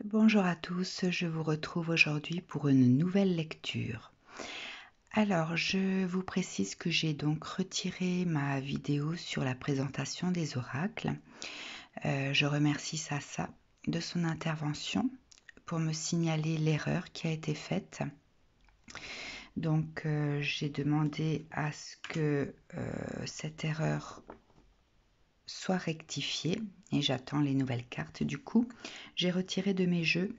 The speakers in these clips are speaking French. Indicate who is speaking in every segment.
Speaker 1: Bonjour à tous, je vous retrouve aujourd'hui pour une nouvelle lecture. Alors, je vous précise que j'ai donc retiré ma vidéo sur la présentation des oracles. Je remercie Sasa de son intervention pour me signaler l'erreur qui a été faite. Donc, j'ai demandé à ce que cette erreur soit rectifiée et j'attends les nouvelles cartes. Du coup, j'ai retiré de mes jeux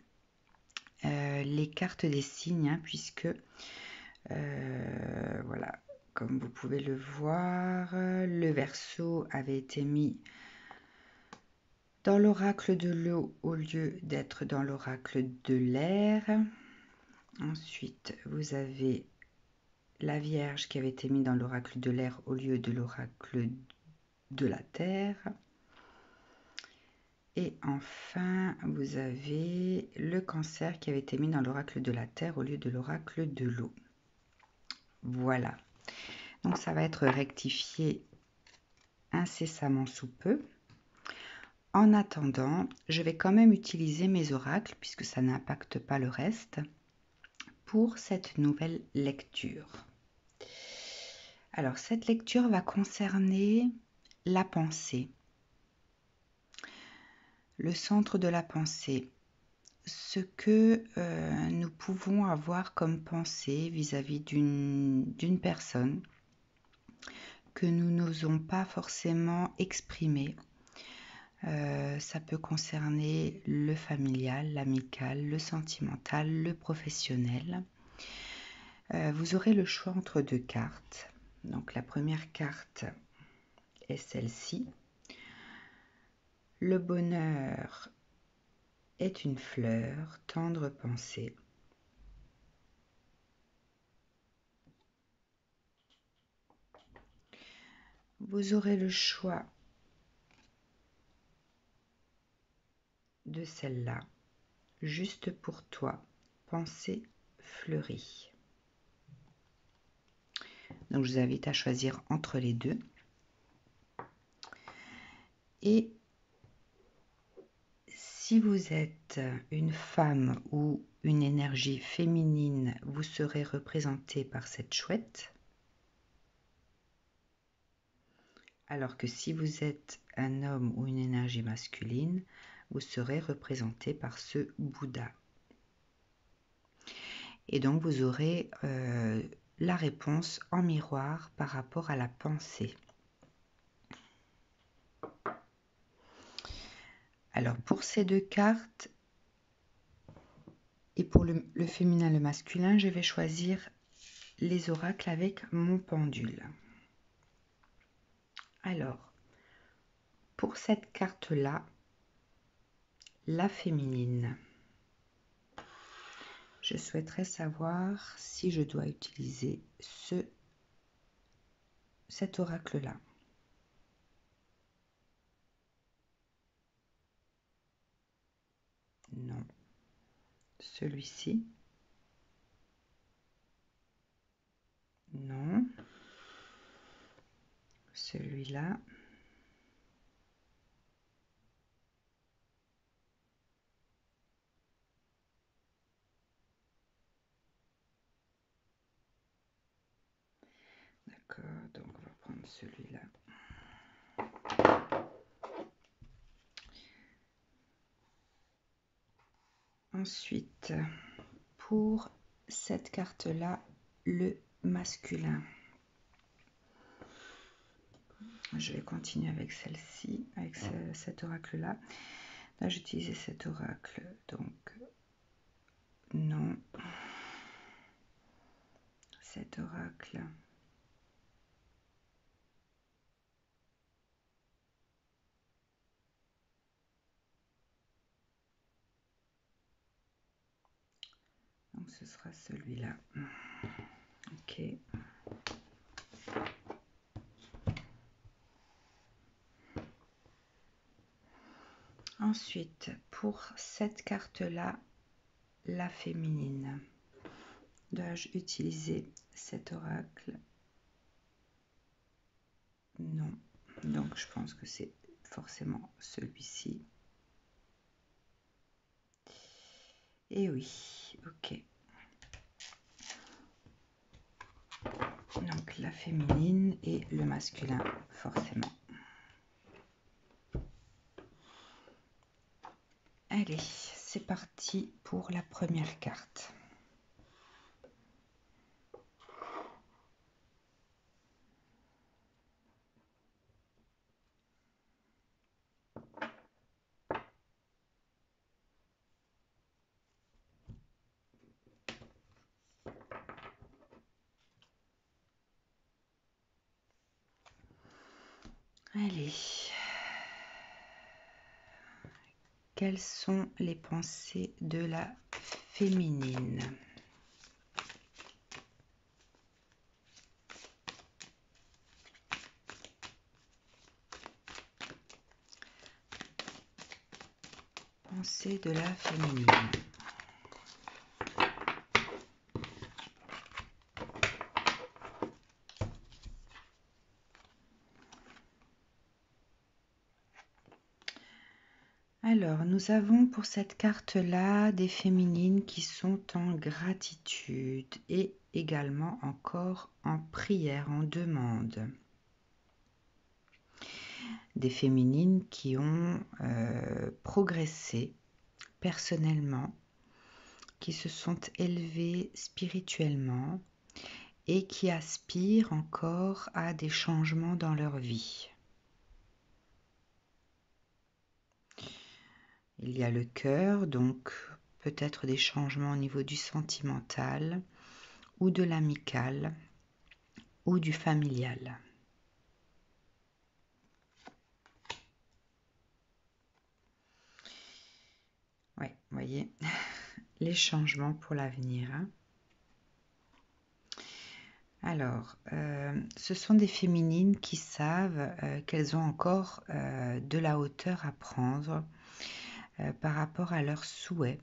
Speaker 1: les cartes des signes, puisque voilà, comme vous pouvez le voir, le Verseau avait été mis dans l'oracle de l'eau au lieu d'être dans l'oracle de l'air. Ensuite, vous avez la Vierge qui avait été mise dans l'oracle de l'air au lieu de l'oracle de la terre. Et enfin, vous avez le Cancer qui avait été mis dans l'oracle de la terre au lieu de l'oracle de l'eau. Voilà. Donc ça va être rectifié incessamment sous peu. En attendant, je vais quand même utiliser mes oracles, puisque ça n'impacte pas le reste, pour cette nouvelle lecture. Alors, cette lecture va concerner la pensée, le centre de la pensée, ce que nous pouvons avoir comme pensée vis-à-vis d'une personne que nous n'osons pas forcément exprimer. Ça peut concerner le familial, l'amical, le sentimental, le professionnel. Vous aurez le choix entre deux cartes. Donc la première carte est celle-ci. Le bonheur est une fleur, tendre pensée. Vous aurez le choix de celle-là, juste pour toi, pensée fleurie. Donc je vous invite à choisir entre les deux. Et si vous êtes une femme ou une énergie féminine, vous serez représenté par cette chouette. Alors que si vous êtes un homme ou une énergie masculine, vous serez représenté par ce Bouddha. Et donc vous aurez la réponse en miroir par rapport à la pensée. Alors pour ces deux cartes, et pour le féminin et le masculin, je vais choisir les oracles avec mon pendule. Alors, pour cette carte-là, la féminine, je souhaiterais savoir si je dois utiliser cet oracle-là. Non. Celui-ci. Non. Celui-là. D'accord, donc on va prendre celui-là. Ensuite, pour cette carte-là, le masculin. Je vais continuer avec celle-ci, avec cet oracle-là. Là, j'ai utilisé cet oracle, donc non. Cet oracle. Donc ce sera celui-là. Ok. Ensuite, pour cette carte-là, la féminine, dois-je utiliser cet oracle? Non. Donc je pense que c'est forcément celui-ci. Et oui, ok. Donc la féminine et le masculin, forcément. Allez, c'est parti pour la première carte. Allez. Quelles sont les pensées de la féminine? Pensées de la féminine. Alors, nous avons pour cette carte-là des féminines qui sont en gratitude et également encore en prière, en demande. Des féminines qui ont progressé personnellement, qui se sont élevées spirituellement et qui aspirent encore à des changements dans leur vie. Il y a le cœur, donc peut-être des changements au niveau du sentimental ou de l'amical ou du familial. Oui, vous voyez, les changements pour l'avenir. Hein. Alors, ce sont des féminines qui savent qu'elles ont encore de la hauteur à prendre par rapport à leurs souhaits,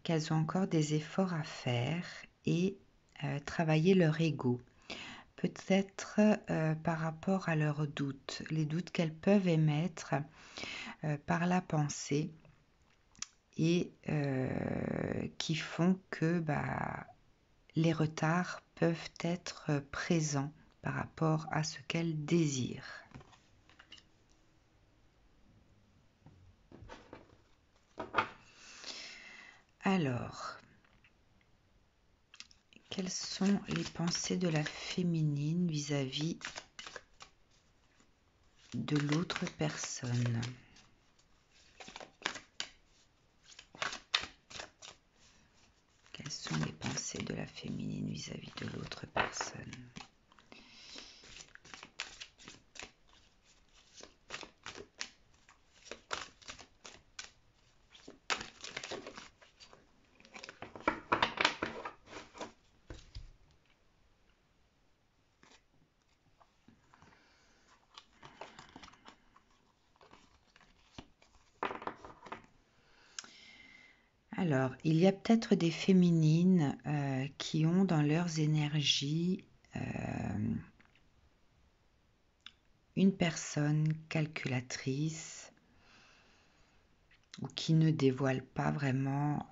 Speaker 1: qu'elles ont encore des efforts à faire et travailler leur ego. Peut-être par rapport à leurs doutes, les doutes qu'elles peuvent émettre par la pensée et qui font que les retards peuvent être présents par rapport à ce qu'elles désirent. Alors, quelles sont les pensées de la féminine vis-à-vis de l'autre personne? Quelles sont les pensées de la féminine vis-à-vis de l'autre personne? Alors, il y a peut-être des féminines qui ont dans leurs énergies une personne calculatrice ou qui ne dévoile pas vraiment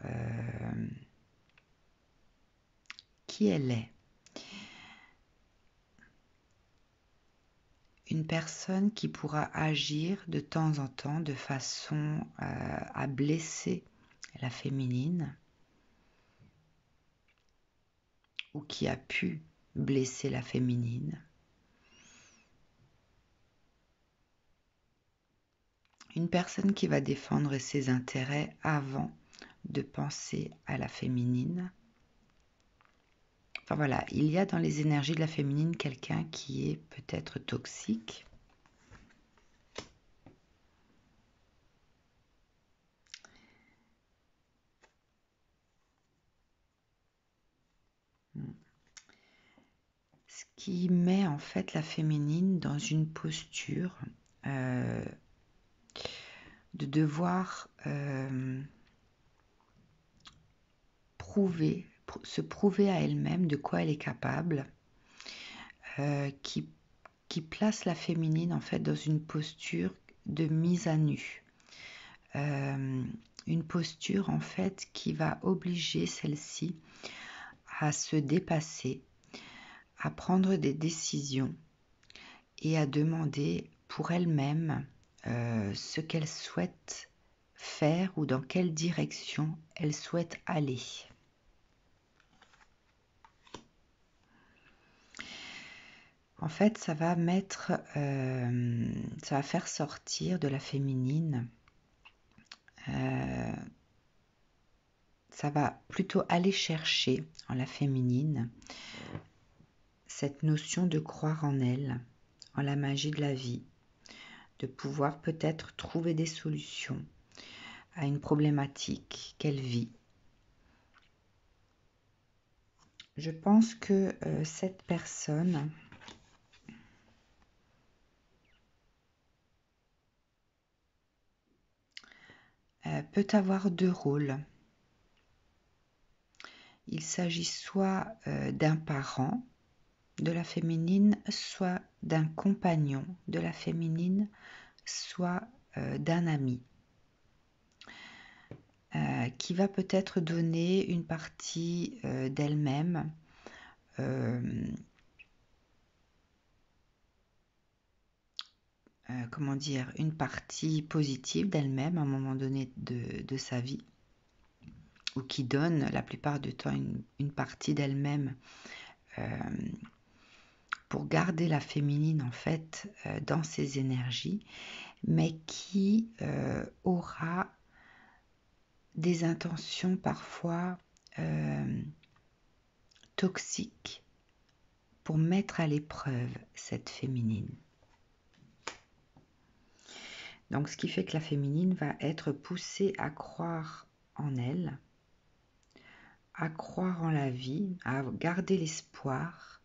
Speaker 1: qui elle est. Une personne qui pourra agir de temps en temps de façon à blesser la féminine ou qui a pu blesser la féminine. Une personne qui va défendre ses intérêts avant de penser à la féminine. Enfin voilà, il y a dans les énergies de la féminine quelqu'un qui est peut-être toxique. Ce qui met en fait la féminine dans une posture de devoir se prouver à elle-même de quoi elle est capable, qui place la féminine en fait dans une posture de mise à nu. une posture en fait qui va obliger celle-ci à se dépasser, à prendre des décisions et à demander pour elle-même ce qu'elle souhaite faire ou dans quelle direction elle souhaite aller. En fait, ça va faire sortir de la féminine. Ça va plutôt aller chercher en la féminine cette notion de croire en elle, en la magie de la vie, de pouvoir peut-être trouver des solutions à une problématique qu'elle vit. Je pense que cette personne peut avoir deux rôles. Il s'agit soit d'un parent de la féminine, soit d'un compagnon de la féminine, soit d'un ami, qui va peut-être donner une partie d'elle-même, une partie positive d'elle-même à un moment donné de sa vie, ou qui donne la plupart du temps une partie d'elle-même pour garder la féminine en fait dans ses énergies, mais qui aura des intentions parfois toxiques pour mettre à l'épreuve cette féminine. Donc ce qui fait que la féminine va être poussée à croire en elle, à croire en la vie, à garder l'espoir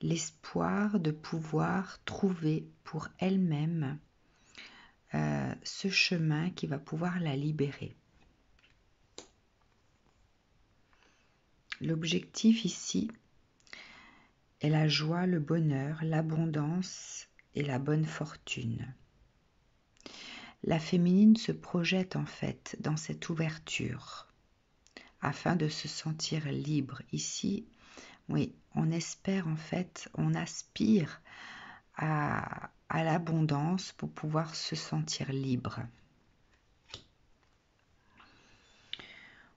Speaker 1: de pouvoir trouver pour elle-même ce chemin qui va pouvoir la libérer. L'objectif ici est la joie, le bonheur, l'abondance et la bonne fortune. La féminine se projette en fait dans cette ouverture afin de se sentir libre. Ici, oui, on espère en fait, on aspire à l'abondance pour pouvoir se sentir libre.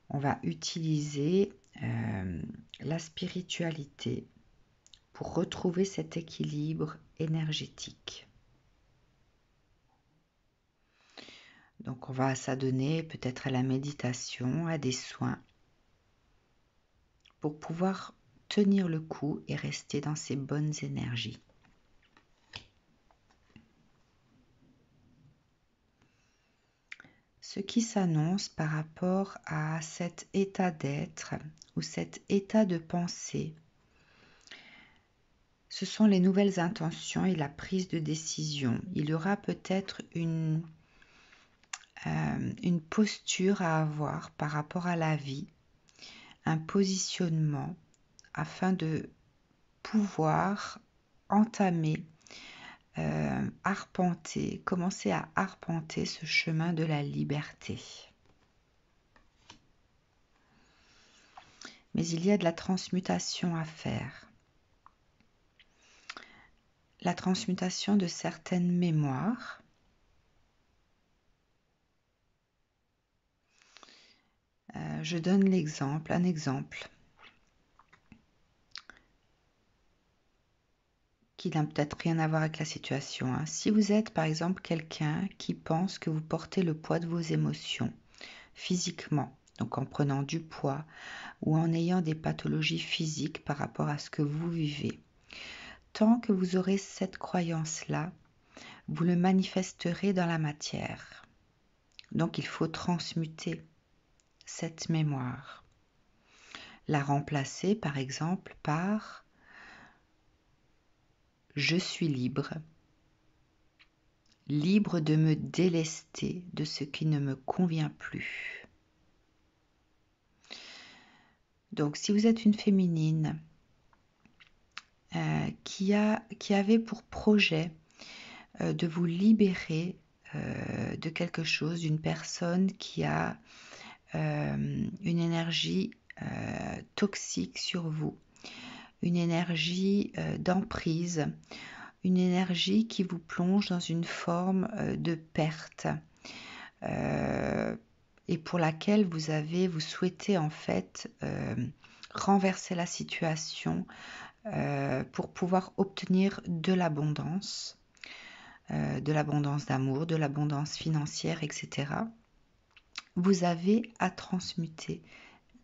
Speaker 1: On va utiliser la spiritualité pour retrouver cet équilibre énergétique. Donc on va s'adonner peut-être à la méditation, à des soins, pour pouvoir tenir le coup et rester dans ces bonnes énergies. Ce qui s'annonce par rapport à cet état d'être ou cet état de pensée, ce sont les nouvelles intentions et la prise de décision. Il y aura peut-être une posture à avoir par rapport à la vie, un positionnement afin de pouvoir entamer, commencer à arpenter ce chemin de la liberté. Mais il y a de la transmutation à faire. La transmutation de certaines mémoires. Je donne un exemple qui n'a peut-être rien à voir avec la situation. Si vous êtes par exemple quelqu'un qui pense que vous portez le poids de vos émotions physiquement, donc en prenant du poids ou en ayant des pathologies physiques par rapport à ce que vous vivez, tant que vous aurez cette croyance-là, vous le manifesterez dans la matière. Donc il faut transmuter cette mémoire. La remplacer par exemple par « je suis libre », libre de me délester de ce qui ne me convient plus. Donc si vous êtes une féminine qui avait pour projet de vous libérer de quelque chose, d'une personne qui a une énergie toxique sur vous, une énergie d'emprise, une énergie qui vous plonge dans une forme de perte et pour laquelle vous souhaitez en fait renverser la situation pour pouvoir obtenir de l'abondance d'amour, de l'abondance financière, etc. Vous avez à transmuter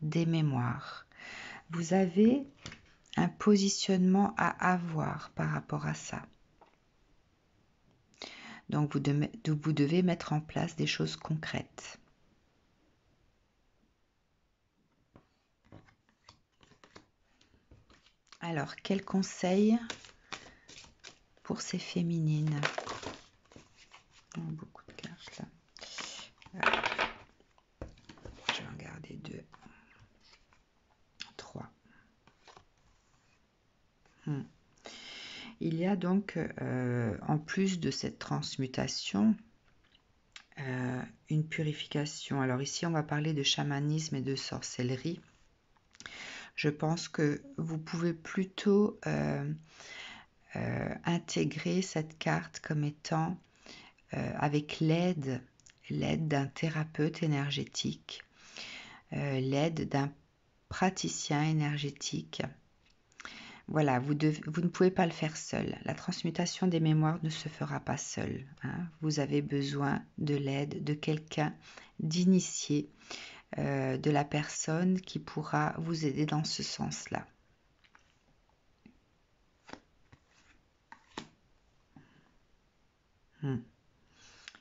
Speaker 1: des mémoires. Vous avez un positionnement à avoir par rapport à ça. Donc, vous devez mettre en place des choses concrètes. Alors, quel conseil pour ces féminines? Oh, beaucoup de cartes là. Voilà. Je vais en garder 2, 3. Il y a donc, en plus de cette transmutation, une purification. Alors ici, on va parler de chamanisme et de sorcellerie. Je pense que vous pouvez plutôt intégrer cette carte comme étant avec l'aide d'un thérapeute énergétique, l'aide d'un praticien énergétique. Voilà, vous ne pouvez pas le faire seul. La transmutation des mémoires ne se fera pas seule. Vous avez besoin de l'aide de quelqu'un d'initié, de la personne qui pourra vous aider dans ce sens-là.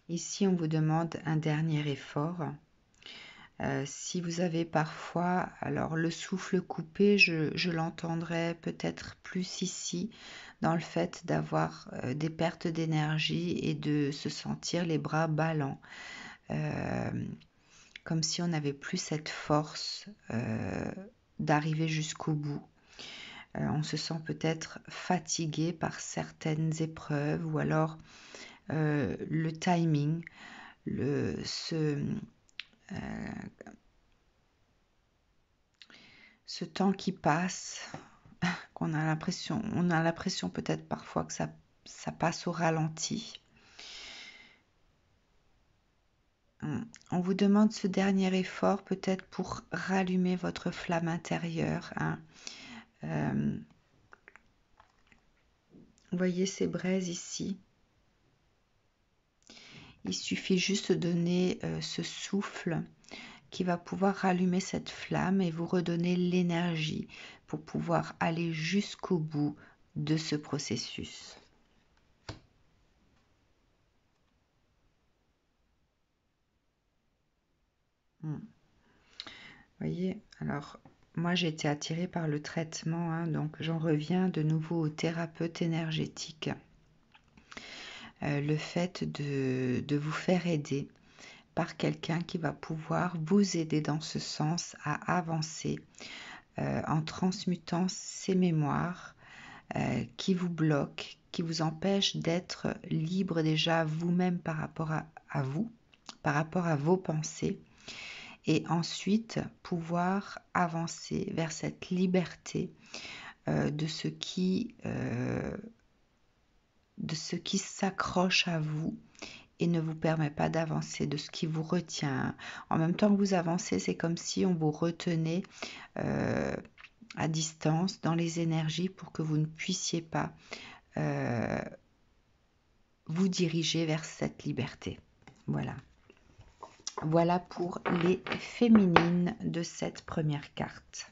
Speaker 1: Ici, on vous demande un dernier effort. Si vous avez parfois, alors le souffle coupé, je l'entendrai peut-être plus ici, dans le fait d'avoir des pertes d'énergie et de se sentir les bras ballants, comme si on n'avait plus cette force d'arriver jusqu'au bout. On se sent peut-être fatigué par certaines épreuves ou alors le timing, ce temps qui passe, on a l'impression peut-être parfois que ça passe au ralenti. On vous demande ce dernier effort peut-être pour rallumer votre flamme intérieure. Vous voyez ces braises ici. Il suffit juste de donner ce souffle qui va pouvoir rallumer cette flamme et vous redonner l'énergie pour pouvoir aller jusqu'au bout de ce processus. Vous voyez, alors moi j'ai été attirée par le traitement, donc j'en reviens de nouveau au thérapeute énergétique. Le fait de vous faire aider par quelqu'un qui va pouvoir vous aider dans ce sens à avancer en transmutant ces mémoires qui vous bloquent, qui vous empêchent d'être libre déjà vous-même par rapport à vous, par rapport à vos pensées, et ensuite pouvoir avancer vers cette liberté de ce qui s'accroche à vous et ne vous permet pas d'avancer, de ce qui vous retient. En même temps que vous avancez, c'est comme si on vous retenait à distance dans les énergies pour que vous ne puissiez pas vous diriger vers cette liberté. Voilà. Voilà pour les féminines de cette première carte.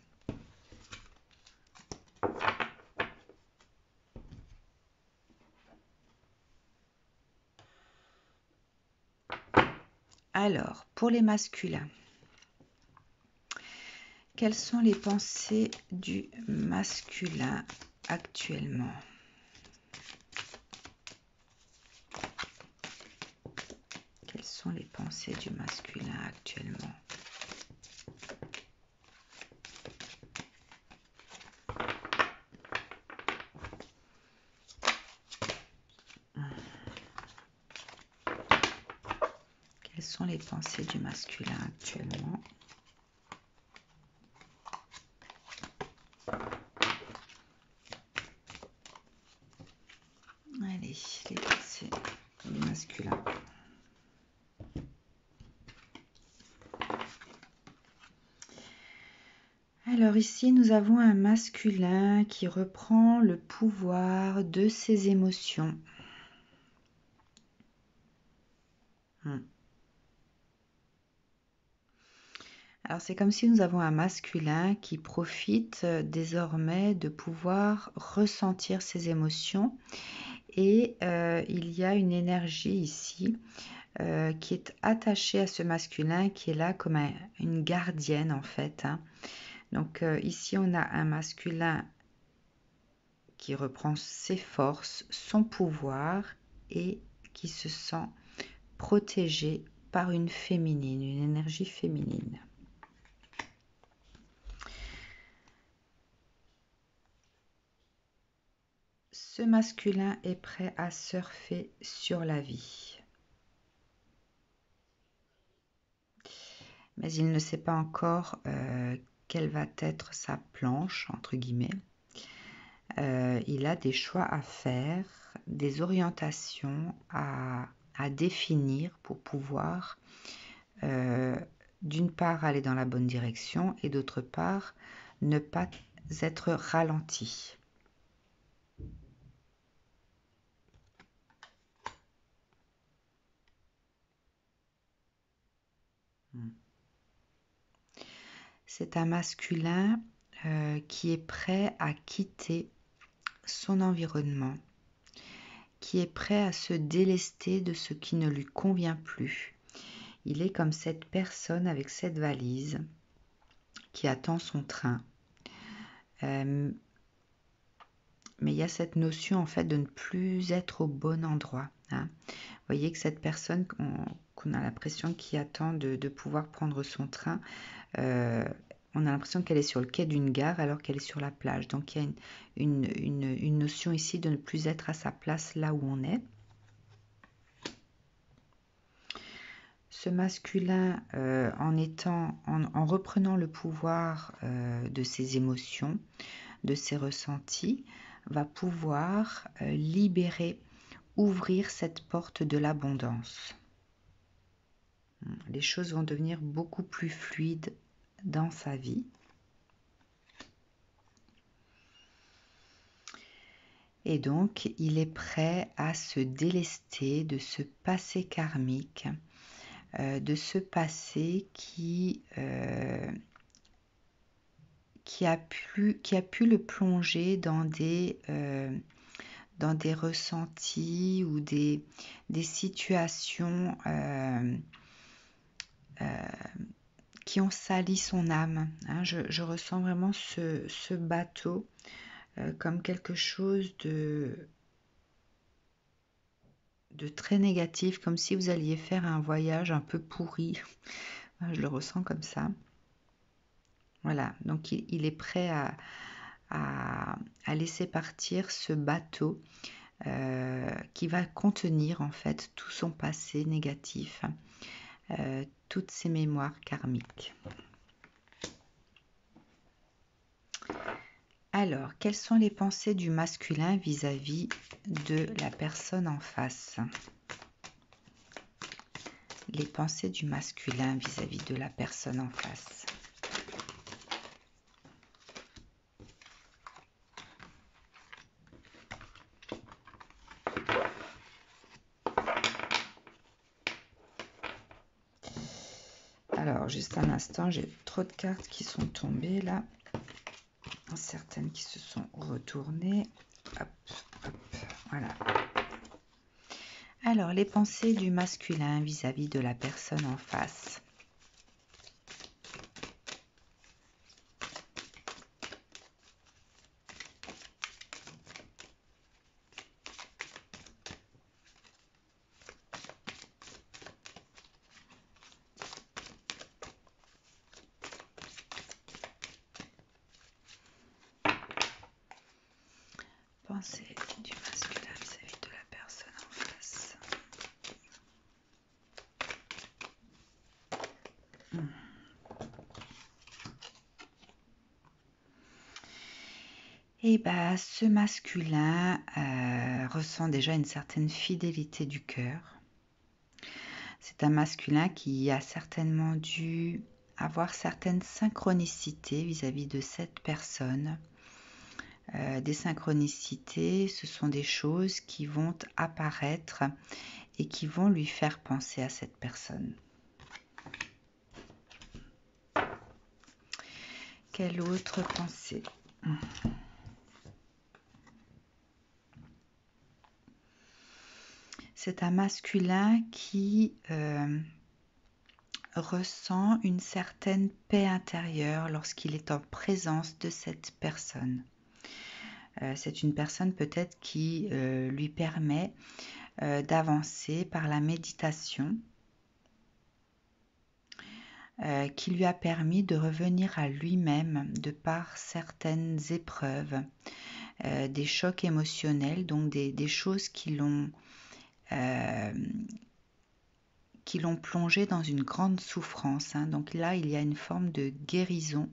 Speaker 1: Alors, pour les masculins, quelles sont les pensées du masculin actuellement? Quelles sont les pensées du masculin actuellement? sont les pensées du masculin actuellement? Allez, les pensées du masculin. Alors ici, nous avons un masculin qui reprend le pouvoir de ses émotions. Alors c'est comme si nous avons un masculin qui profite désormais de pouvoir ressentir ses émotions et il y a une énergie ici qui est attachée à ce masculin qui est là comme une gardienne en fait. Donc ici on a un masculin qui reprend ses forces, son pouvoir et qui se sent protégé par une féminine, une énergie féminine. Ce masculin est prêt à surfer sur la vie. Mais il ne sait pas encore quelle va être sa planche, entre guillemets. Il a des choix à faire, des orientations à définir pour pouvoir, d'une part, aller dans la bonne direction et d'autre part, ne pas être ralenti. C'est un masculin qui est prêt à quitter son environnement, qui est prêt à se délester de ce qui ne lui convient plus. Il est comme cette personne avec cette valise qui attend son train. Mais il y a cette notion en fait de ne plus être au bon endroit. Vous voyez que cette personne qu'on a l'impression qui attend de pouvoir prendre son train, on a l'impression qu'elle est sur le quai d'une gare alors qu'elle est sur la plage. Donc il y a une notion ici de ne plus être à sa place là où on est. Ce masculin, en reprenant le pouvoir de ses émotions, de ses ressentis, va pouvoir libérer, ouvrir cette porte de l'abondance. Les choses vont devenir beaucoup plus fluides dans sa vie. Et donc, il est prêt à se délester de ce passé karmique, de ce passé qui a pu le plonger dans des ressentis ou des situations qui ont sali son âme. Je ressens vraiment ce bateau comme quelque chose de très négatif, comme si vous alliez faire un voyage un peu pourri. Je le ressens comme ça. Voilà, donc il est prêt à laisser partir ce bateau qui va contenir en fait tout son passé négatif, toutes ses mémoires karmiques. Alors, quelles sont les pensées du masculin vis-à-vis de la personne en face? Les pensées du masculin vis-à-vis de la personne en face. Alors, juste un instant, j'ai trop de cartes qui sont tombées là. Certaines qui se sont retournées. Hop, hop, voilà. Alors, les pensées du masculin vis-à-vis de la personne en face. Pensée du masculin vis-à-vis de la personne en face. Et bah, ce masculin ressent déjà une certaine fidélité du cœur. C'est un masculin qui a certainement dû avoir certaines synchronicités vis-à-vis de cette personne. Des synchronicités, ce sont des choses qui vont apparaître et qui vont lui faire penser à cette personne. Quelle autre pensée? C'est un masculin qui ressent une certaine paix intérieure lorsqu'il est en présence de cette personne. C'est une personne peut-être qui lui permet d'avancer par la méditation, qui lui a permis de revenir à lui-même de par certaines épreuves, des chocs émotionnels, donc des choses qui l'ont plongé dans une grande souffrance. Donc là, il y a une forme de guérison,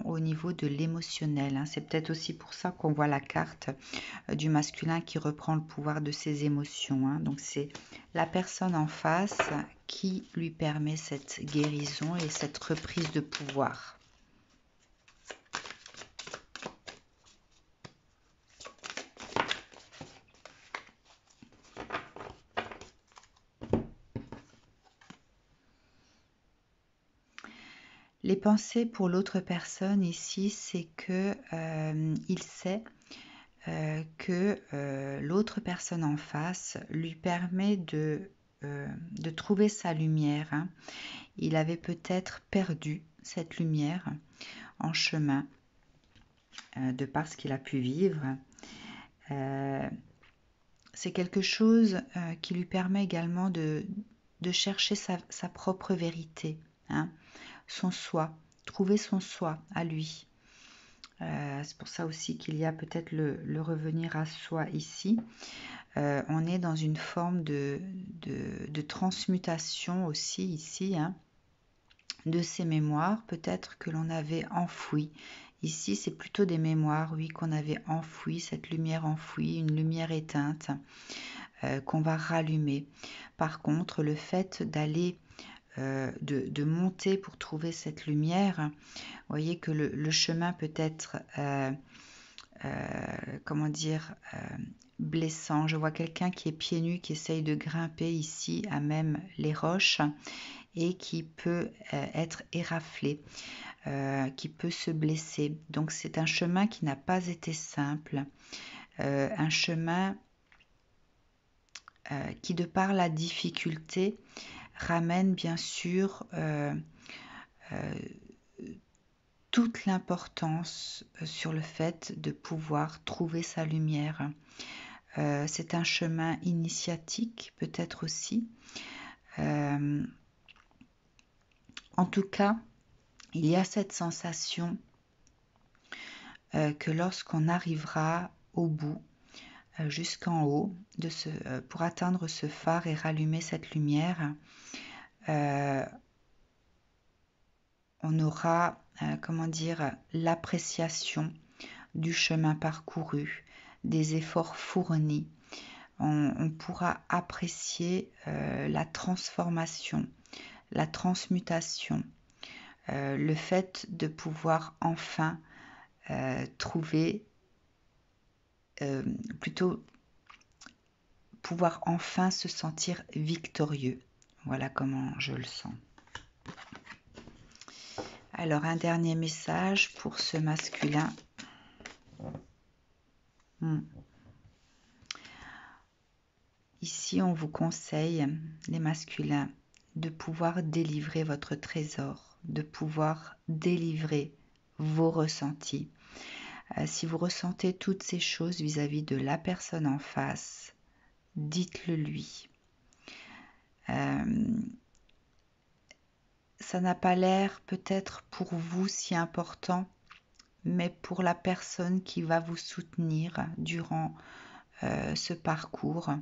Speaker 1: au niveau de l'émotionnel. C'est peut-être aussi pour ça qu'on voit la carte du masculin qui reprend le pouvoir de ses émotions. Donc c'est la personne en face qui lui permet cette guérison et cette reprise de pouvoir. Les pensées pour l'autre personne ici, c'est que il sait que l'autre personne en face lui permet de trouver sa lumière. Il avait peut-être perdu cette lumière en chemin de par ce qu'il a pu vivre. C'est quelque chose qui lui permet également de chercher sa propre vérité, son soi, trouver son soi à lui. C'est pour ça aussi qu'il y a peut-être le revenir à soi ici. On est dans une forme de transmutation aussi ici, de ces mémoires peut-être que l'on avait enfouies. Ici, c'est plutôt des mémoires, oui, qu'on avait enfouies, cette lumière enfouie, une lumière éteinte qu'on va rallumer. Par contre, le fait d'aller de monter pour trouver cette lumière, vous voyez que le chemin peut être blessant. Je vois quelqu'un qui est pieds nus, qui essaye de grimper ici à même les roches et qui peut être éraflé, qui peut se blesser. Donc c'est un chemin qui n'a pas été simple, un chemin qui, de par la difficulté, ramène bien sûr toute l'importance sur le fait de pouvoir trouver sa lumière. C'est un chemin initiatique peut-être aussi. En tout cas, il y a cette sensation que lorsqu'on arrivera au bout, jusqu'en haut, pour atteindre ce phare et rallumer cette lumière, on aura, l'appréciation du chemin parcouru, des efforts fournis. On pourra apprécier la transformation, la transmutation, le fait de pouvoir enfin trouver, pouvoir enfin se sentir victorieux. Voilà comment je le sens. Alors, un dernier message pour ce masculin. Ici, on vous conseille, les masculins, de pouvoir délivrer votre trésor, de pouvoir délivrer vos ressentis. Si vous ressentez toutes ces choses vis-à-vis de la personne en face, dites-le lui. Ça n'a pas l'air peut-être pour vous si important, mais pour la personne qui va vous soutenir durant ce parcours,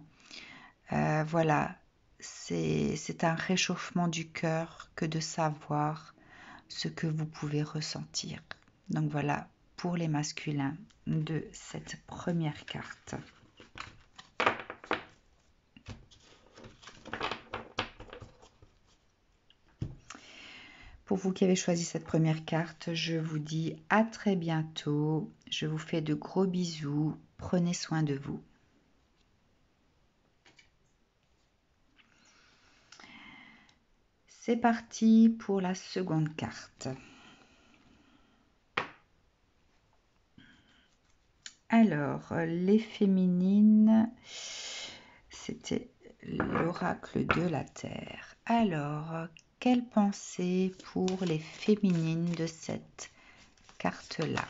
Speaker 1: voilà, c'est un réchauffement du cœur que de savoir ce que vous pouvez ressentir. Donc voilà pour les masculins de cette première carte. Pour vous qui avez choisi cette première carte, je vous dis à très bientôt. Je vous fais de gros bisous. Prenez soin de vous. C'est parti pour la seconde carte. Alors, les féminines, c'était l'oracle de la Terre. Alors, quelle pensée pour les féminines de cette carte-là?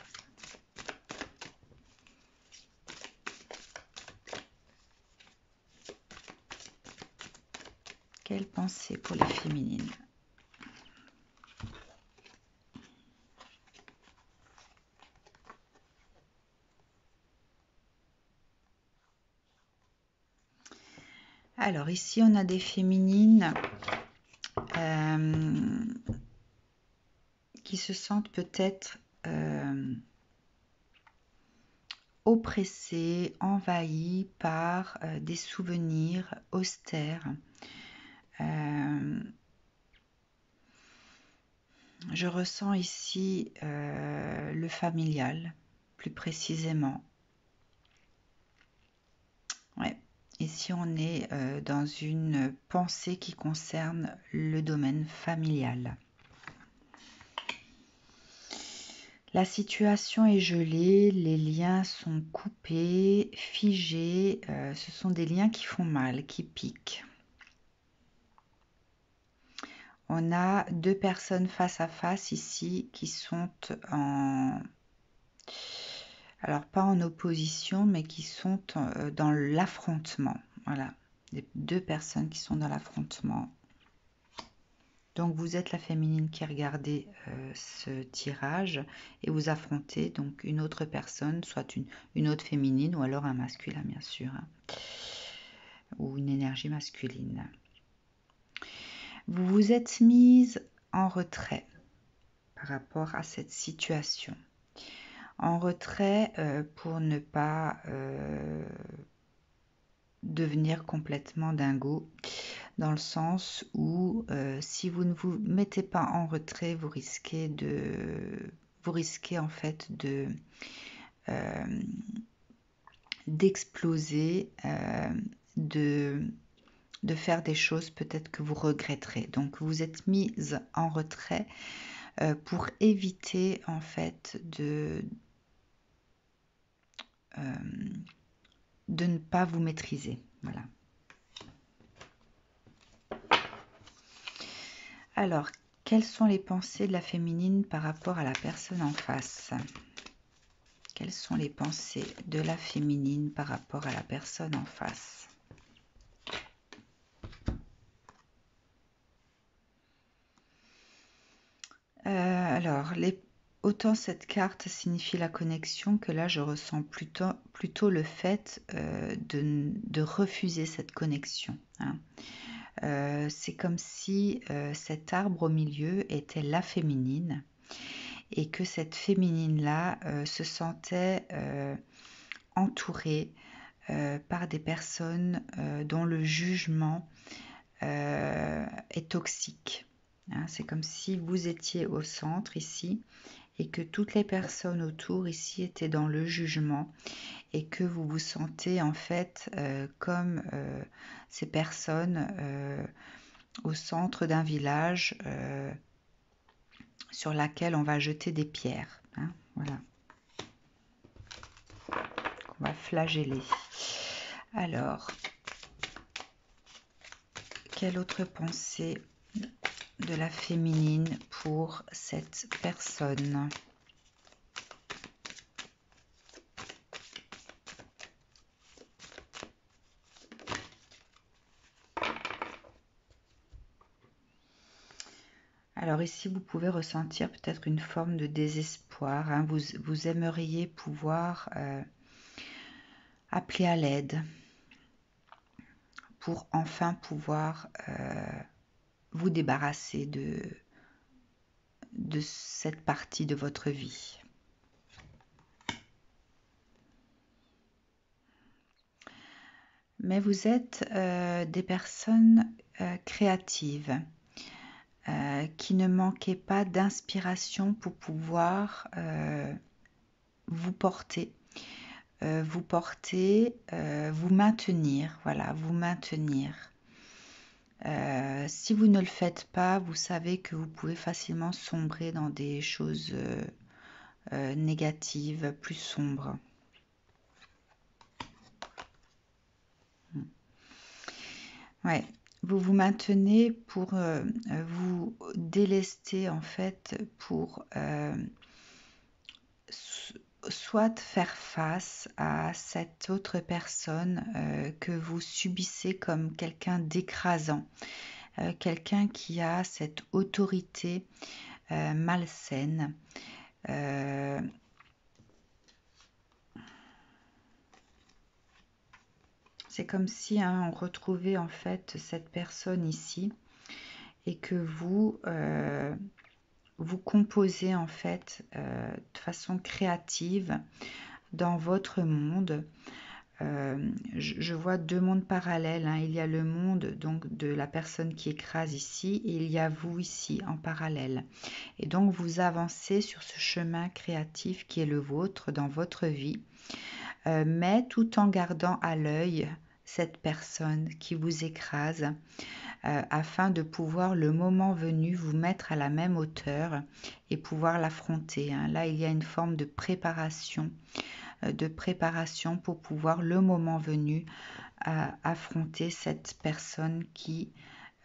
Speaker 1: Quelle pensée pour les féminines? Alors ici, on a des féminines qui se sentent peut-être oppressées, envahies par des souvenirs austères. Je ressens ici le familial, plus précisément. Ouais. Ici, on est dans une pensée qui concerne le domaine familial. La situation est gelée, les liens sont coupés, figés. Ce sont des liens qui font mal, qui piquent. On a deux personnes face à face ici qui sont en... Alors, pas en opposition, mais qui sont dans l'affrontement. Voilà, deux personnes qui sont dans l'affrontement. Donc, vous êtes la féminine qui regardez ce tirage et vous affrontez donc une autre personne, soit une autre féminine ou alors un masculin, bien sûr, hein, ou une énergie masculine. Vous vous êtes mise en retrait par rapport à cette situation. En retrait pour ne pas devenir complètement dingo, dans le sens où si vous ne vous mettez pas en retrait, vous risquez en fait d'exploser, de faire des choses peut-être que vous regretterez. Donc vous êtes mise en retrait pour éviter en fait de ne pas vous maîtriser. Voilà. Alors, quelles sont les pensées de la féminine par rapport à la personne en face? Quelles sont les pensées de la féminine par rapport à la personne en face? Alors, autant cette carte signifie la connexion que là, je ressens plutôt le fait de refuser cette connexion. Hein. C'est comme si cet arbre au milieu était la féminine et que cette féminine-là se sentait entourée par des personnes dont le jugement est toxique. Hein, c'est comme si vous étiez au centre ici et que toutes les personnes autour ici étaient dans le jugement et que vous vous sentez en fait comme ces personnes au centre d'un village sur laquelle on va jeter des pierres. Hein, voilà. On va flageller. Alors, quelle autre pensée de la féminine pour cette personne? Alors ici, vous pouvez ressentir peut-être une forme de désespoir. Hein. Vous aimeriez pouvoir appeler à l'aide. pour enfin pouvoir vous débarrasser de cette partie de votre vie. Mais vous êtes des personnes créatives qui ne manquaient pas d'inspiration pour pouvoir vous porter, vous maintenir, voilà, vous maintenir. Si vous ne le faites pas, vous savez que vous pouvez facilement sombrer dans des choses négatives, plus sombres. Ouais, vous vous maintenez pour vous délester en fait pour soit faire face à cette autre personne que vous subissez comme quelqu'un d'écrasant, quelqu'un qui a cette autorité malsaine. C'est comme si on retrouvait en fait cette personne ici et que vous vous composez en fait de façon créative dans votre monde. Je vois deux mondes parallèles, hein. Il y a le monde donc de la personne qui écrase ici et il y a vous ici en parallèle. Et donc vous avancez sur ce chemin créatif qui est le vôtre dans votre vie, mais tout en gardant à l'œil cette personne qui vous écrase, afin de pouvoir, le moment venu, vous mettre à la même hauteur et pouvoir l'affronter, hein. Là, il y a une forme de préparation pour pouvoir, le moment venu, affronter cette personne qui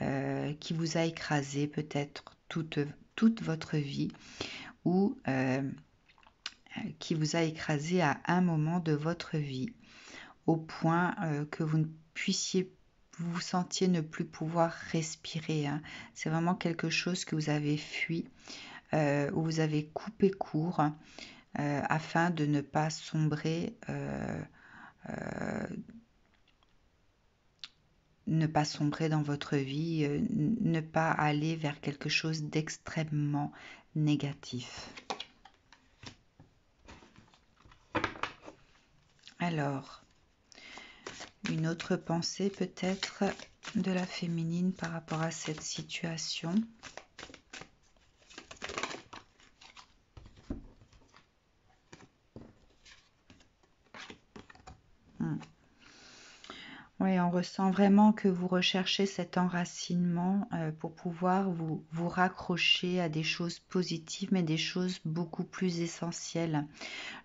Speaker 1: vous a écrasé peut-être toute votre vie ou qui vous a écrasé à un moment de votre vie, au point que vous ne puissiez vous sentiez ne plus pouvoir respirer, hein. C'est vraiment quelque chose que vous avez fui, où vous avez coupé court afin de ne pas sombrer, dans votre vie, ne pas aller vers quelque chose d'extrêmement négatif. Alors, une autre pensée peut-être de la féminine par rapport à cette situation. Oui, on ressent vraiment que vous recherchez cet enracinement pour pouvoir vous raccrocher à des choses positives, mais des choses beaucoup plus essentielles.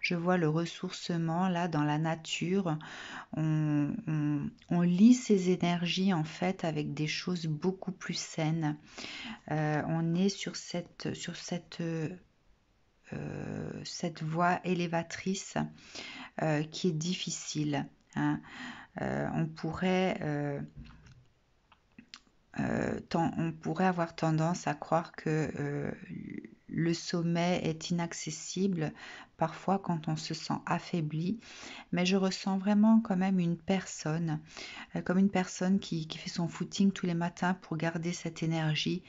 Speaker 1: Je vois le ressourcement là dans la nature. On lie ces énergies en fait avec des choses beaucoup plus saines. On est sur cette voie élévatrice qui est difficile, hein. On pourrait avoir tendance à croire que le sommet est inaccessible parfois quand on se sent affaibli, mais je ressens vraiment quand même une personne, comme une personne qui fait son footing tous les matins pour garder cette énergie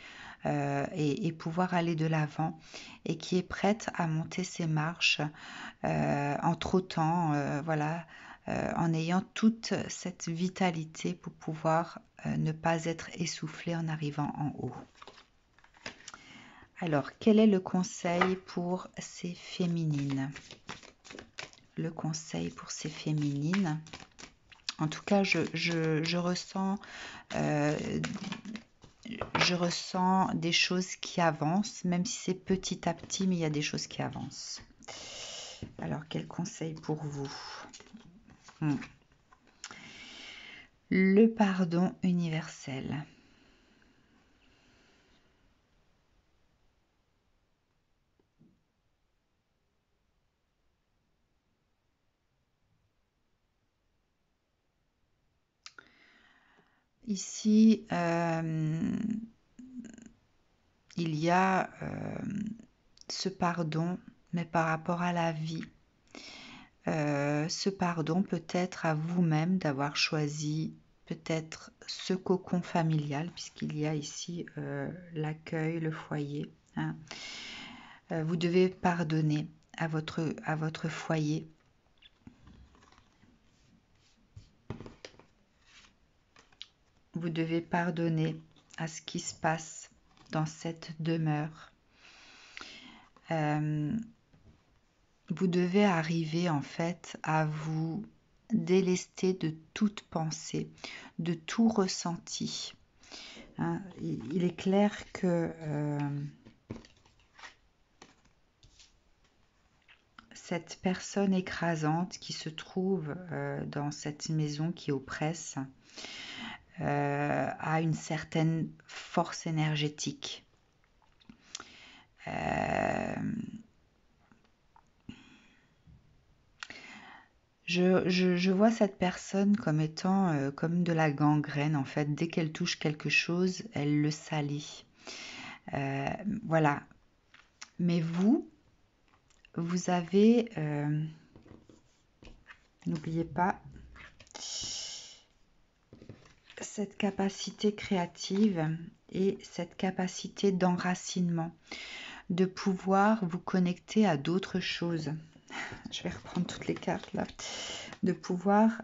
Speaker 1: et pouvoir aller de l'avant, et qui est prête à monter ses marches en trottant, voilà, en ayant toute cette vitalité pour pouvoir ne pas être essoufflé en arrivant en haut. Alors, quel est le conseil pour ces féminines? Le conseil pour ces féminines, en tout cas, je ressens des choses qui avancent, même si c'est petit à petit, mais il y a des choses qui avancent. Alors, quel conseil pour vous? Le pardon universel. Ici, il y a ce pardon, mais par rapport à la vie. Ce pardon peut être à vous-même d'avoir choisi peut-être ce cocon familial, puisqu'il y a ici l'accueil, le foyer. Hein. Vous devez pardonner à votre foyer. Vous devez pardonner à ce qui se passe dans cette demeure. Vous devez arriver en fait à vous délester de toute pensée, de tout ressenti. Hein, il est clair que cette personne écrasante qui se trouve dans cette maison qui oppresse a une certaine force énergétique. Je vois cette personne comme étant comme de la gangrène en fait. Dès qu'elle touche quelque chose, elle le salit. Voilà. Mais vous avez, n'oubliez pas, cette capacité créative et cette capacité d'enracinement, de pouvoir vous connecter à d'autres choses. Je vais reprendre toutes les cartes là. De pouvoir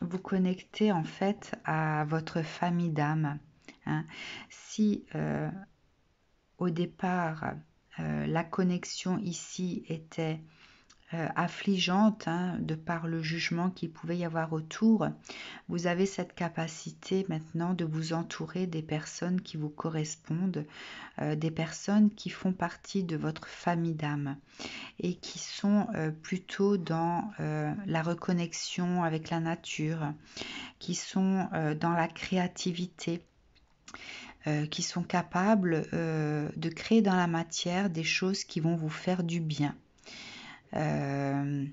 Speaker 1: vous connecter en fait à votre famille d'âme. Hein. Si au départ la connexion ici était affligeante, hein, de par le jugement qu'il pouvait y avoir autour, vous avez cette capacité maintenant de vous entourer des personnes qui vous correspondent, des personnes qui font partie de votre famille d'âme et qui sont plutôt dans la reconnexion avec la nature, qui sont dans la créativité, qui sont capables de créer dans la matière des choses qui vont vous faire du bien. Il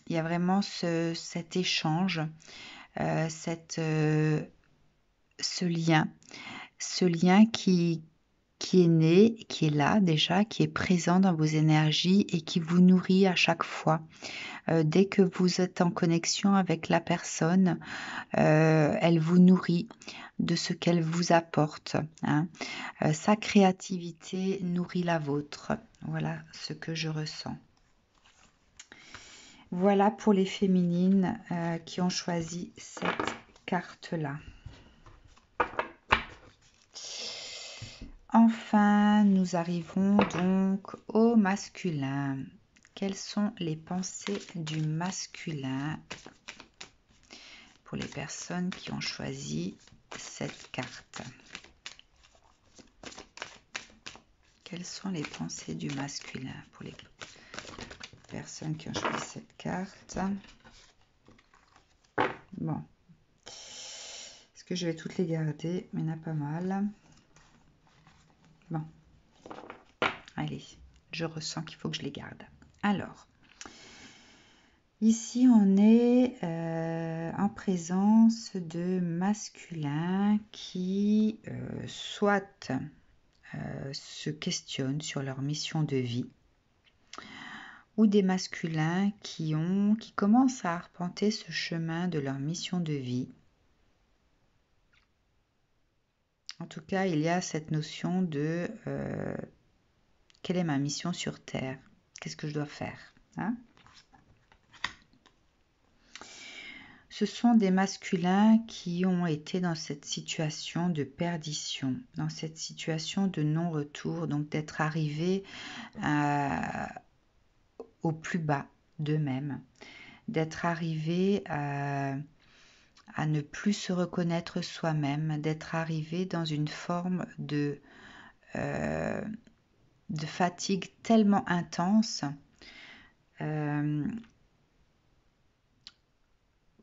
Speaker 1: y a vraiment cet échange, ce lien qui est né, qui est là déjà, qui est présent dans vos énergies et qui vous nourrit à chaque fois. Dès que vous êtes en connexion avec la personne, elle vous nourrit de ce qu'elle vous apporte. Hein. Sa créativité nourrit la vôtre. Voilà ce que je ressens. Voilà pour les féminines qui ont choisi cette carte-là. Enfin, nous arrivons donc au masculin. Quelles sont les pensées du masculin pour les personnes qui ont choisi cette carte? Quelles sont les pensées du masculin pour les personnes qui ont choisi cette carte? Bon. Est-ce que je vais toutes les garder? Mais il y en a pas mal. Bon. Allez, je ressens qu'il faut que je les garde. Alors, ici on est en présence de masculins qui soit se questionnent sur leur mission de vie, ou des masculins qui commencent à arpenter ce chemin de leur mission de vie. En tout cas, il y a cette notion de quelle est ma mission sur Terre? Qu'est-ce que je dois faire? Hein? Ce sont des masculins qui ont été dans cette situation de perdition, dans cette situation de non-retour, donc d'être arrivés au plus bas d'eux-mêmes, d'être arrivés à ne plus se reconnaître soi-même, d'être arrivés dans une forme de fatigue tellement intense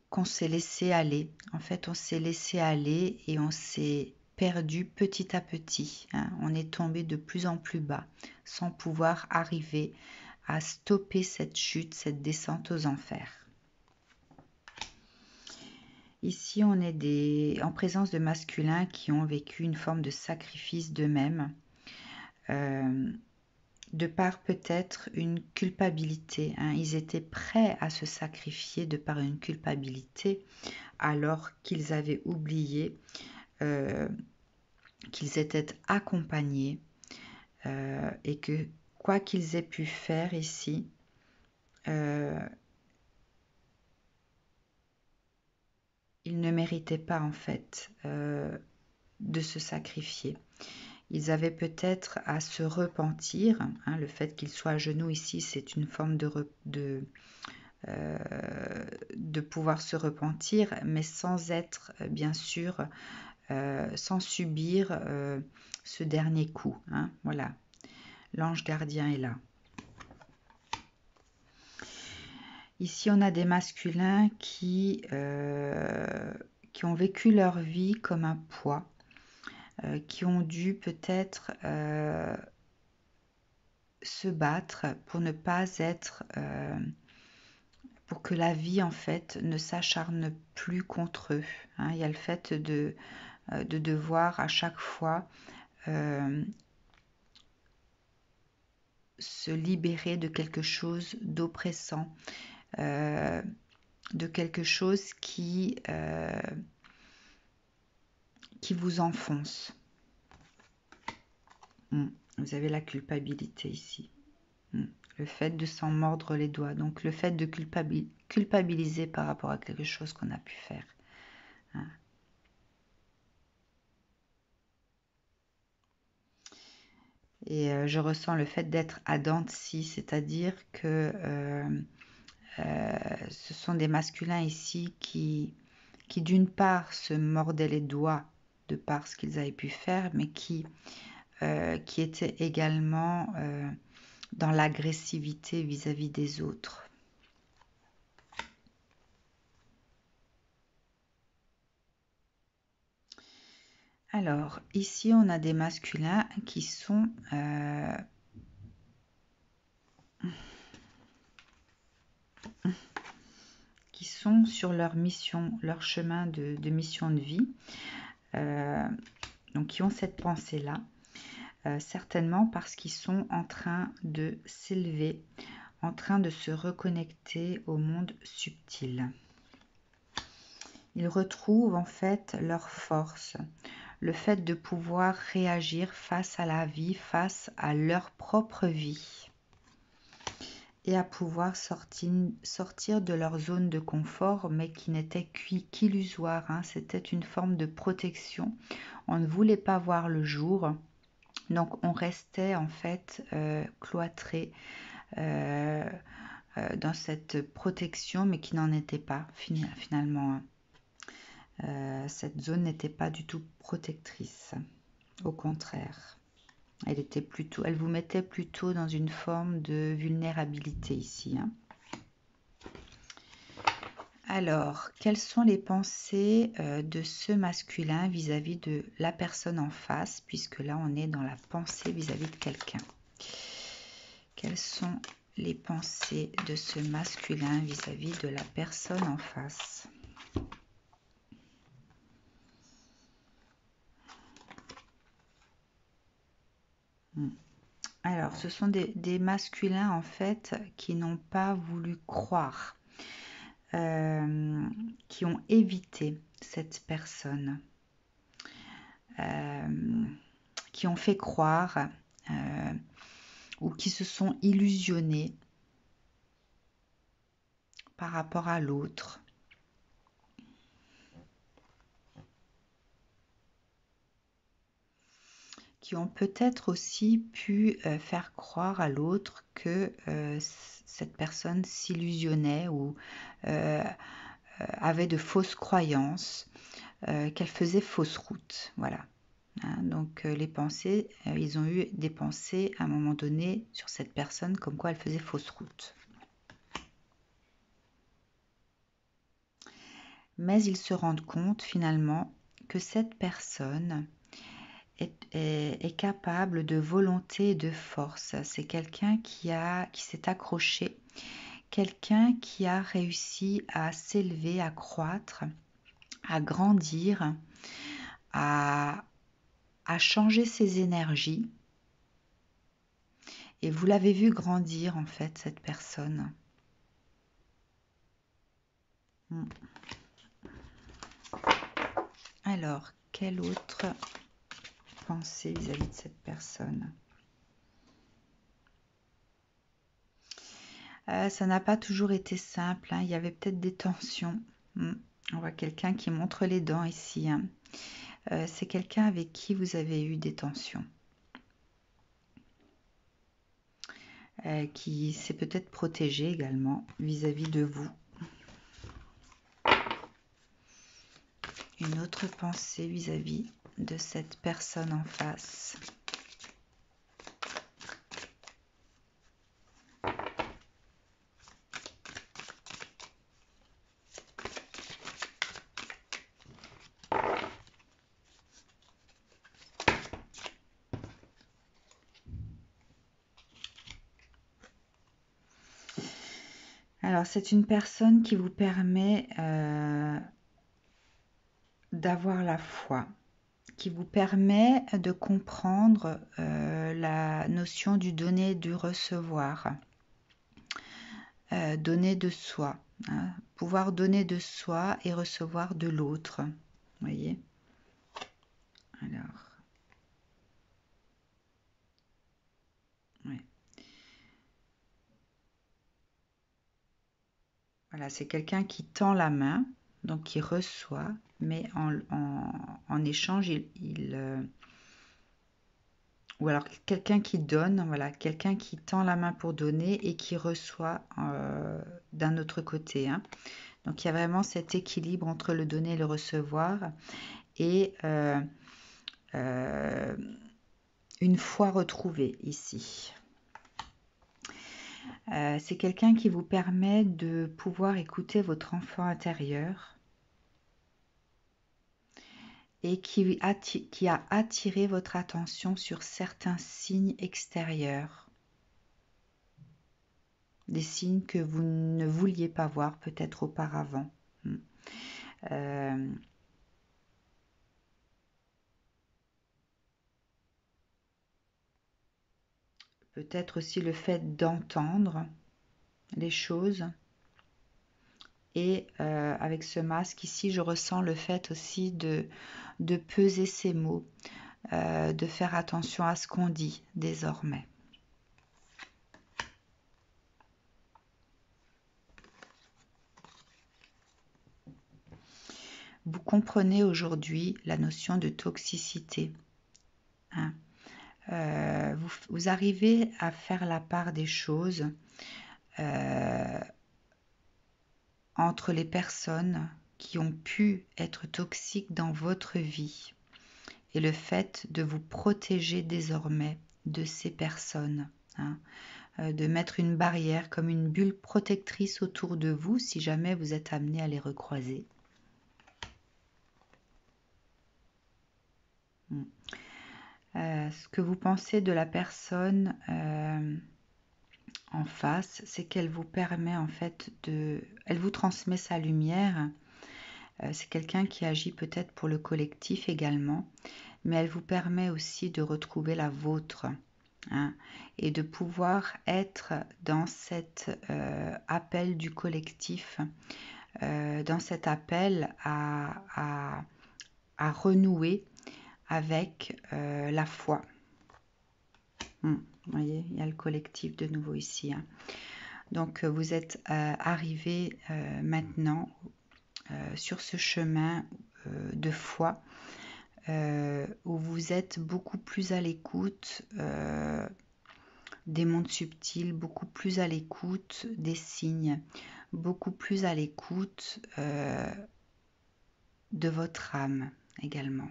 Speaker 1: qu'on s'est laissé aller. En fait, on s'est laissé aller et on s'est perdu petit à petit. Hein. On est tombé de plus en plus bas sans pouvoir arriver à stopper cette chute, cette descente aux enfers. Ici, on est en présence de masculins qui ont vécu une forme de sacrifice d'eux-mêmes. de par peut-être une culpabilité, hein. Ils étaient prêts à se sacrifier de par une culpabilité, alors qu'ils avaient oublié qu'ils étaient accompagnés et que quoi qu'ils aient pu faire ici, ils ne méritaient pas en fait de se sacrifier. Ils avaient peut-être à se repentir, hein. Le fait qu'ils soient à genoux ici, c'est une forme de pouvoir se repentir, mais sans être, bien sûr, sans subir ce dernier coup, hein. Voilà, l'ange gardien est là. Ici, on a des masculins qui ont vécu leur vie comme un poids, qui ont dû peut-être se battre pour ne pas être... pour que la vie, en fait, ne s'acharne plus contre eux, hein. Il y a le fait de devoir à chaque fois se libérer de quelque chose d'oppressant, de quelque chose qui vous enfonce. Vous avez la culpabilité ici. Le fait de s'en mordre les doigts. Donc le fait de culpabiliser par rapport à quelque chose qu'on a pu faire. Hein. Et je ressens le fait d'être à dents de scie, c'est-à-dire que ce sont des masculins ici qui d'une part se mordaient les doigts de par ce qu'ils avaient pu faire, mais qui étaient également dans l'agressivité vis-à-vis des autres. Alors, ici, on a des masculins qui sont sur leur mission, leur chemin de mission de vie, donc qui ont cette pensée-là, certainement parce qu'ils sont en train de s'élever, en train de se reconnecter au monde subtil. Ils retrouvent en fait leur force, le fait de pouvoir réagir face à la vie, face à leur propre vie, et à pouvoir sortir de leur zone de confort, mais qui n'était qu'illusoire, hein. C'était une forme de protection. On ne voulait pas voir le jour, donc on restait en fait cloîtré dans cette protection, mais qui n'en était pas finalement. Cette zone n'était pas du tout protectrice, au contraire. Elle vous mettait plutôt dans une forme de vulnérabilité ici, hein. Alors, quelles sont les pensées de ce masculin vis-à-vis de la personne en face, puisque là, on est dans la pensée vis-à-vis de quelqu'un. Quelles sont les pensées de ce masculin vis-à-vis de la personne en face ? Alors, ce sont des masculins, en fait, qui n'ont pas voulu croire, qui ont évité cette personne, qui ont fait croire ou qui se sont illusionnés par rapport à l'autre. Qui ont peut-être aussi pu faire croire à l'autre que cette personne s'illusionnait ou avait de fausses croyances, qu'elle faisait fausse route. Voilà. Hein, donc les pensées, ils ont eu des pensées à un moment donné sur cette personne comme quoi elle faisait fausse route. Mais ils se rendent compte finalement que cette personne est capable de volonté et de force. C'est quelqu'un qui s'est accroché, quelqu'un qui a réussi à s'élever, à croître, à grandir, à changer ses énergies Et vous l'avez vu grandir, en fait, cette personne. Alors, quelle autre pensée vis-à-vis de cette personne? Ça n'a pas toujours été simple, hein. Il y avait peut-être des tensions. On voit quelqu'un qui montre les dents ici, hein. C'est quelqu'un avec qui vous avez eu des tensions. Qui s'est peut-être protégé également vis-à-vis de vous. Une autre pensée vis-à-vis de cette personne en face. Alors, c'est une personne qui vous permet d'avoir la foi, qui vous permet de comprendre la notion du donner et du recevoir. Donner de soi, hein, pouvoir donner de soi et recevoir de l'autre. Vous voyez? Alors, ouais. Voilà, c'est quelqu'un qui tend la main, donc qui reçoit, mais en échange, ou alors quelqu'un qui donne, voilà, quelqu'un qui tend la main pour donner et qui reçoit d'un autre côté, hein. Donc il y a vraiment cet équilibre entre le donner et le recevoir, et une foi retrouvée ici. C'est quelqu'un qui vous permet de pouvoir écouter votre enfant intérieur et qui a attiré votre attention sur certains signes extérieurs. Des signes que vous ne vouliez pas voir peut-être auparavant. Peut-être aussi le fait d'entendre les choses. Et avec ce masque ici, je ressens le fait aussi de peser ces mots, de faire attention à ce qu'on dit désormais. Vous comprenez aujourd'hui la notion de toxicité, hein. Vous arrivez à faire la part des choses entre les personnes qui ont pu être toxiques dans votre vie et le fait de vous protéger désormais de ces personnes, hein, de mettre une barrière comme une bulle protectrice autour de vous si jamais vous êtes amené à les recroiser. Ce que vous pensez de la personne en face, c'est qu'elle vous permet en fait elle vous transmet sa lumière. C'est quelqu'un qui agit peut-être pour le collectif également, mais elle vous permet aussi de retrouver la vôtre, hein, et de pouvoir être dans cet appel du collectif, dans cet appel à renouer avec la foi. Vous voyez, il y a le collectif de nouveau ici, hein. Donc vous êtes arrivé maintenant sur ce chemin de foi où vous êtes beaucoup plus à l'écoute des mondes subtils, beaucoup plus à l'écoute des signes, beaucoup plus à l'écoute de votre âme également.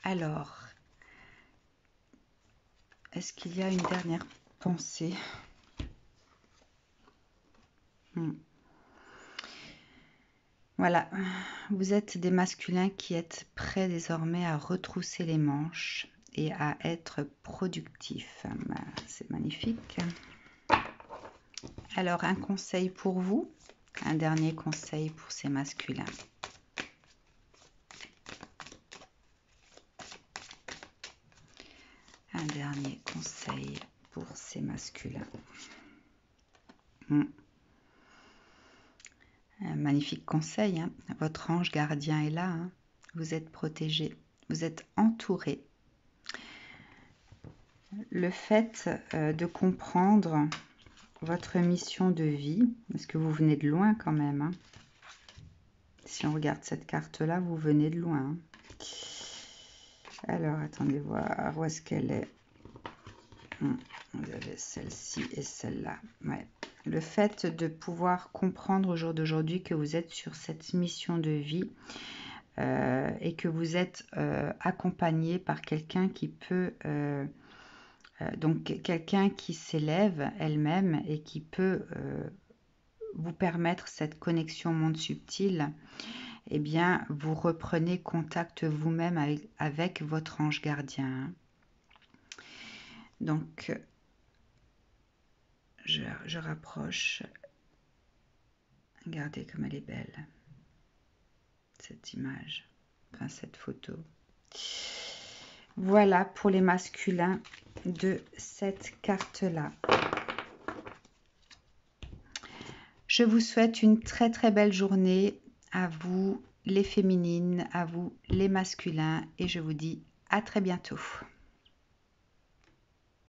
Speaker 1: Alors, est-ce qu'il y a une dernière pensée? Voilà, vous êtes des masculins qui êtes prêts désormais à retrousser les manches et à être productifs. C'est magnifique. Alors, un conseil pour vous, un dernier conseil pour ces masculins. un dernier conseil pour ces masculins. Un magnifique conseil, hein. Votre ange gardien est là, hein. Vous êtes protégé, vous êtes entouré. Le fait de comprendre votre mission de vie, parce que vous venez de loin quand même, hein. Si on regarde cette carte-là, vous venez de loin, hein. Alors, attendez voir où est-ce qu'elle est. Vous avez celle-ci et celle-là. Ouais. Le fait de pouvoir comprendre au jour d'aujourd'hui que vous êtes sur cette mission de vie et que vous êtes accompagné par quelqu'un qui peut... donc, quelqu'un qui s'élève elle-même et qui peut vous permettre cette connexion au monde subtil, eh bien, vous reprenez contact vous-même avec votre ange gardien. Donc, je rapproche. Regardez comme elle est belle, cette image, enfin cette photo. Voilà pour les masculins de cette carte-là. Je vous souhaite une très très belle journée à vous les féminines, à vous les masculins et je vous dis à très bientôt.